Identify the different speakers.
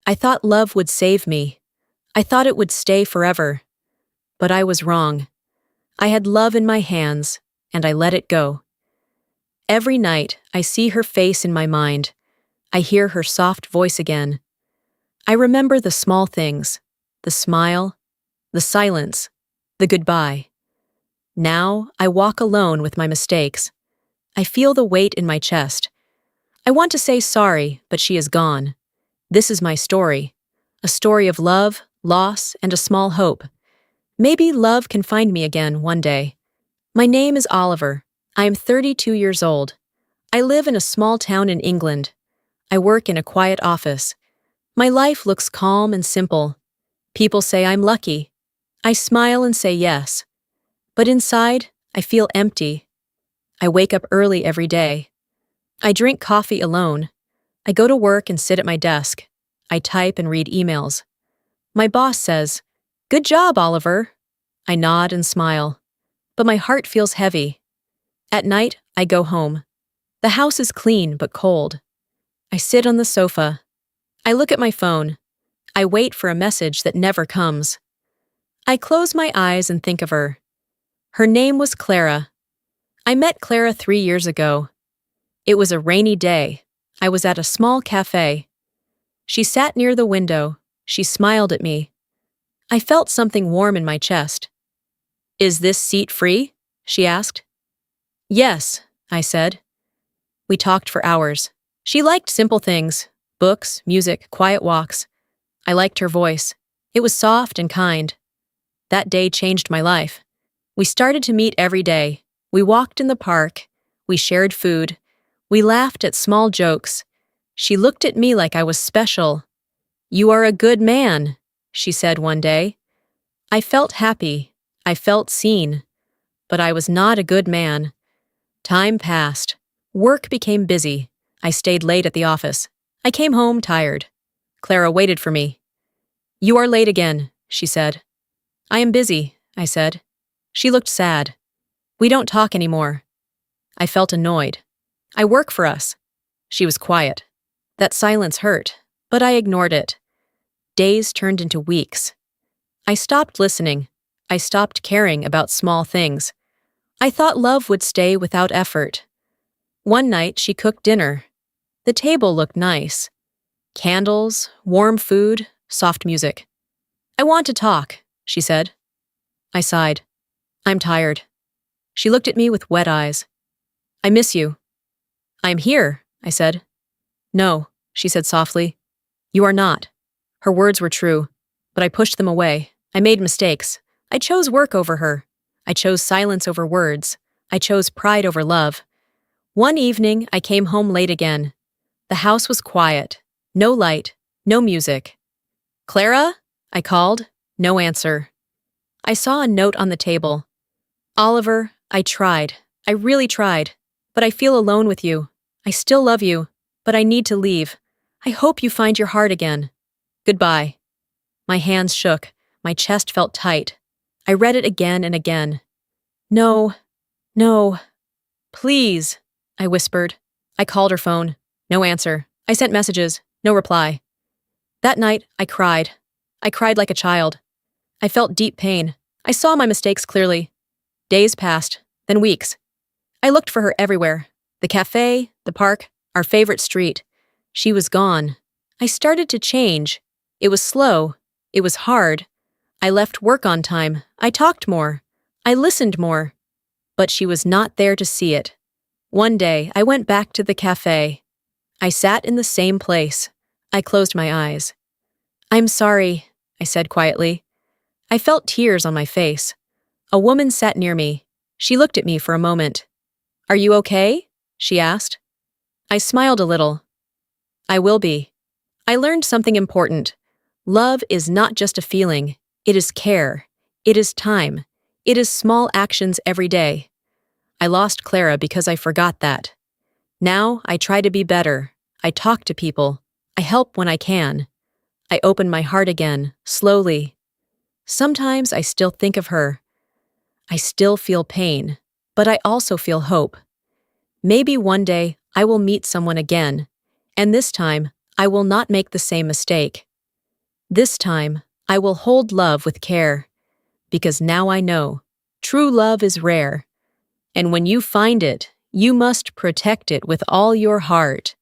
Speaker 1: I thought love would save me. I thought it would stay forever. But I was wrong. I had love in my hands, and I let it go. Every night, I see her face in my mind. I hear her soft voice again. I remember the small things, the smile, the silence, the goodbye. Now, I walk alone with my mistakes. I feel the weight in my chest. I want to say sorry, but she is gone. This is my story. A story of love, loss, and a small hope. Maybe love can find me again one day. My name is Oliver. I am 32 years old. I live in a small town in England. I work in a quiet office. My life looks calm and simple. People say I'm lucky. I smile and say yes. But inside, I feel empty. I wake up early every day. I drink coffee alone. I go to work and sit at my desk. I type and read emails. My boss says, "Good job, Oliver." I nod and smile. But my heart feels heavy. At night, I go home. The house is clean but cold. I sit on the sofa. I look at my phone. I wait for a message that never comes. I close my eyes and think of her. Her name was Clara. I met Clara 3 years ago. It was a rainy day. I was at a small cafe. She sat near the window. She smiled at me. I felt something warm in my chest. "Is this seat free?" she asked. "Yes," I said. We talked for hours. She liked simple things, books, music, quiet walks. I liked her voice. It was soft and kind. That day changed my life. We started to meet every day. We walked in the park. We shared food. We laughed at small jokes. She looked at me like I was special. "You are a good man," she said one day. I felt happy. I felt seen. But I was not a good man. Time passed. Work became busy. I stayed late at the office. I came home tired. Clara waited for me. "You are late again," she said. "I am busy," I said. She looked sad. "We don't talk anymore." I felt annoyed. "I work for us." She was quiet. That silence hurt, but I ignored it. Days turned into weeks. I stopped listening. I stopped caring about small things. I thought love would stay without effort. One night, she cooked dinner. The table looked nice. Candles, warm food, soft music. "I want to talk," she said. I sighed. "I'm tired." She looked at me with wet eyes. "I miss you." "I'm here," I said. "No," she said softly. "You are not." Her words were true, but I pushed them away. I made mistakes. I chose work over her. I chose silence over words. I chose pride over love. One evening, I came home late again. The house was quiet. No light, no music. "Clara?" I called. No answer. I saw a note on the table. "Oliver, I tried. I really tried. But I feel alone with you. I still love you, but I need to leave. I hope you find your heart again. Goodbye." My hands shook. My chest felt tight. I read it again and again. "No, no, please," I whispered. I called her phone. No answer. I sent messages. No reply. That night, I cried. I cried like a child. I felt deep pain. I saw my mistakes clearly. Days passed, then weeks. I looked for her everywhere. The cafe, the park, our favorite street. She was gone. I started to change. It was slow. It was hard. I left work on time. I talked more. I listened more. But she was not there to see it. One day, I went back to the cafe. I sat in the same place. I closed my eyes. "I'm sorry," I said quietly. I felt tears on my face. A woman sat near me. She looked at me for a moment. "Are you okay?" she asked. I smiled a little. "I will be." I learned something important. Love is not just a feeling. It is care. It is time. It is small actions every day. I lost Clara because I forgot that. Now I try to be better. I talk to people. I help when I can. I open my heart again, slowly. Sometimes I still think of her. I still feel pain, but I also feel hope. Maybe one day I will meet someone again, and this time I will not make the same mistake. This time, I will hold love with care, because now I know true love is rare. And when you find it, you must protect it with all your heart.